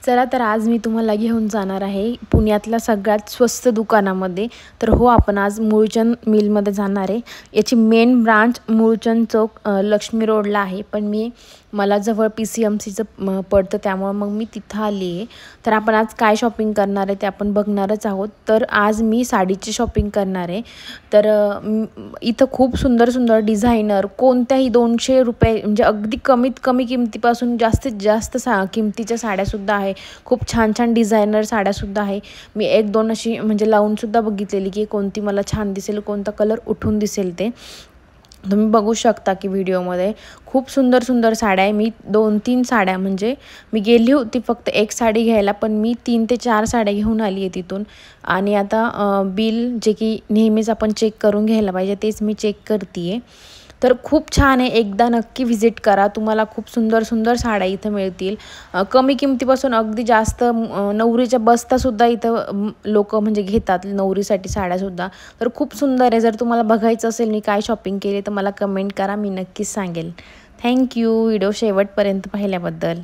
चला तर आज मी तुम्हाला घेऊन जाणार आहे पुण्यातल्या सगळ्यात स्वस्त दुकानामध्ये। तर हो, आपण आज मूळचंद मिलमध्ये जाणार आहे। याची मेन ब्रांच मूळचंद चौक लक्ष्मी रोडला आहे, पण मला जवळ PCMCचं पडतं, त्यामुळे मग मी तिथं आली आहे। तर आपण आज काय शॉपिंग करणार आहे ते आपण बघणारच आहोत। तर आज मी साडीची शॉपिंग करणार आहे। तर इथं खूप सुंदर सुंदर डिझायनर कोणत्याही 200 रुपये म्हणजे अगदी कमीत कमी किमतीपासून जास्तीत जास्त किमतीच्या साड्यासुद्धा आहे। खूप छान छान डिझायनर साड्यासुद्धा आहे। मी एक दोन अशी म्हणजे लावूनसुद्धा बघितलेली की कोणती मला छान दिसेल, कोणता कलर उठून दिसेल ते तुम्ही बघू शकता की व्हिडिओमध्ये खूप सुंदर सुंदर साड्या आहे। मी 2-3 साड्या म्हणजे मी गेली होती फक्त एक साडी घ्यायला, पण मी 3 ते 4 साड्या घेऊन आली आहे तिथून। आणि आता बिल जे की नेहमीच आपण चेक करून घ्यायला पाहिजे तेच मी चेक करते। तर खूप छान आहे, एकदा नक्की व्हिजिट करा। तुम्हाला खूप सुंदर सुंदर साड्या इथं मिळतील कमी किमतीपासून अगदी जास्त। नवरीच्या बस्तासुद्धा इथं लोक म्हणजे घेतात नवरीसाठी साड्यासुद्धा। तर खूप सुंदर आहे। जर तुम्हाला बघायचं असेल मी काय शॉपिंग केली तर मला कमेंट करा, मी नक्कीच सांगेल। थँक्यू व्हिडिओ शेवटपर्यंत पाहिल्याबद्दल।